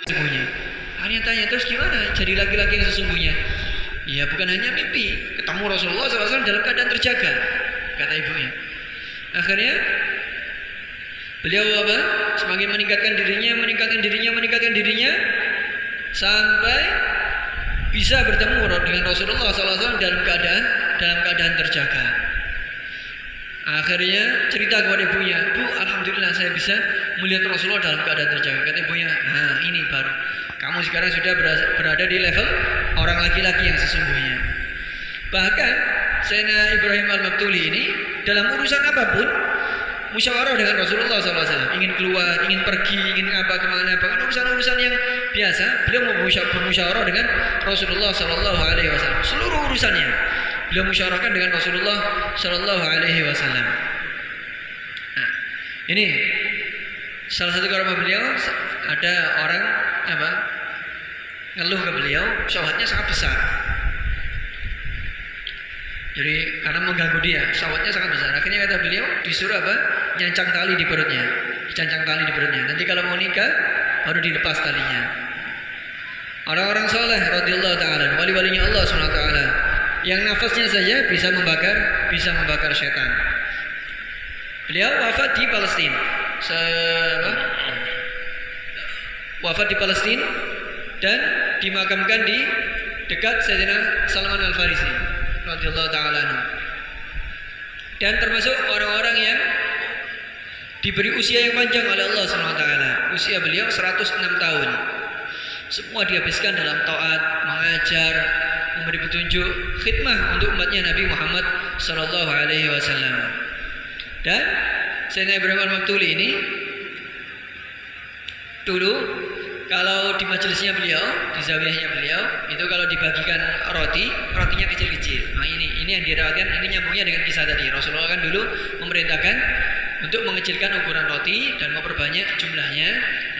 sesungguhnya. Akhirnya tanya, terus gimana jadi laki-laki yang sesungguhnya? Ya bukan hanya mimpi, ketemu Rasulullah SAW dalam keadaan terjaga, kata ibunya. Akhirnya beliau apa? Semakin meningkatkan dirinya sampai bisa bertemu dengan Rasulullah SAW dalam keadaan terjaga. Akhirnya cerita kepada ibunya, Bu, alhamdulillah saya bisa melihat Rasulullah dalam keadaan terjaga. Kata ibunya, nah ini baru kamu sekarang sudah berada di level orang laki-laki yang sesungguhnya. Bahkan Sayyidina Ibrahim Al-Maktuli ini dalam urusan apapun musyawarah dengan Rasulullah SAW. Ingin keluar, ingin pergi, ingin kemana, bahkan urusan-urusan yang biasa beliau mau bermusyawarah dengan Rasulullah SAW. Seluruh urusannya beliau musyawarahkan dengan Rasulullah SAW. Nah, ini salah satu karomah beliau. Ada orang ngeluh ke beliau, syahwatnya sangat besar. Jadi karena mengganggu dia, syahwatnya sangat besar. Akhirnya kata beliau disuruh nyancang tali di perutnya, dicancang tali di perutnya. Nanti kalau mau nikah baru dilepas talinya. Orang-orang soleh radhiyallahu taala, wali-walinya Allah subhanahu wa taala, yang nafasnya saja bisa membakar setan. Beliau wafat di Palestina. Wafat di Palestina dan dimakamkan di dekat Sayyidina Salman Al-Farisi radhiyallahu taala anhu. Dan termasuk orang-orang yang diberi usia yang panjang oleh Allah Subhanahu wa taala. Usia beliau 106 tahun. Semua dihabiskan dalam taat, mengajar, memberi petunjuk, khidmah untuk umatnya Nabi Muhammad sallallahu alaihi wasallam. Dan Sayyidina Ibrahim Al-Maktuli ini dulu kalau di majelisnya beliau, di zawiyahnya beliau, itu kalau dibagikan rotinya kecil-kecil. Nah ini yang dirawatkan, ini nyambungnya dengan kisah tadi. Rasulullah kan dulu memerintahkan untuk mengecilkan ukuran roti dan memperbanyak jumlahnya.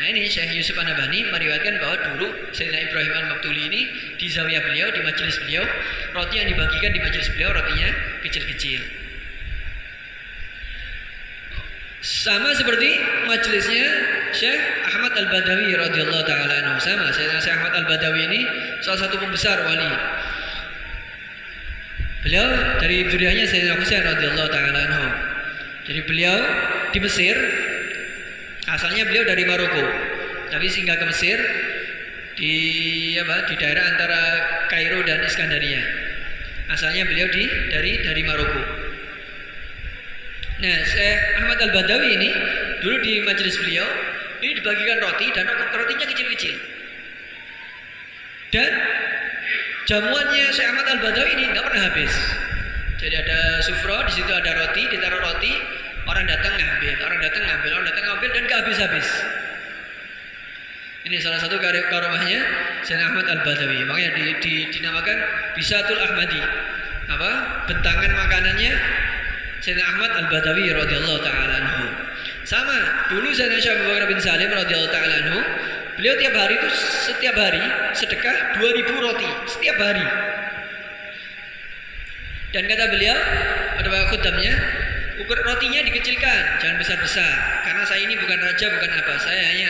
Nah ini Syekh Yusuf An-Nabhani meriwayatkan bahwa dulu Sayyidina Ibrahim Al-Maktuli ini di zawiyah beliau, di majelis beliau, roti yang dibagikan di majelis beliau rotinya kecil-kecil. Sama seperti majelisnya Syekh Ahmad Al-Badawi radhiyallahu taala anhu. Sama, Syekh Ahmad Al-Badawi ini salah satu pembesar wali. Beliau dari zuriyahnya Sayyidina Husain radhiyallahu taala anhu. Jadi beliau di Mesir, asalnya beliau dari Maroko, tapi singgah ke Mesir di daerah antara Kairo dan Iskandaria. Asalnya beliau dari Maroko. Nah, Syekh Ahmad Al-Badawi ini dulu di majelis beliau ini dibagikan roti dan rotinya kecil-kecil. Dan jamuannya Syekh Ahmad Al-Badawi ini nggak pernah habis. Jadi ada sufro, di situ ada roti, ditaruh roti, orang datang ngambil dan nggak habis-habis. Ini salah satu karomahnya Syekh Ahmad Al-Badawi. Makanya dinamakan Bisatul Ahmadi. Bentangan makanannya Sayyidina Ahmad Al-Badawi radhiyallahu taala anhu. Sama, dulu Sayyidina Syekh Abu Bakar bin Salim radhiyallahu taala anhu, beliau setiap hari sedekah 2000 roti setiap hari. Dan kata beliau pada khutbahnya, ukur rotinya dikecilkan, jangan besar-besar, karena saya ini bukan raja, bukan apa, saya hanya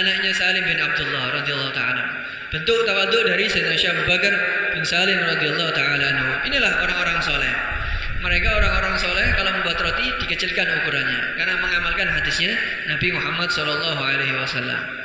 anaknya Salim bin Abdullah radhiyallahu taala. Bentuk tawadhu dari Sayyidina Syekh Abu Bakar bin Salim radhiyallahu taala anhu. Inilah orang-orang soleh. Mereka orang-orang soleh kalau membuat roti dikecilkan ukurannya karena mengamalkan hadisnya Nabi Muhammad SAW.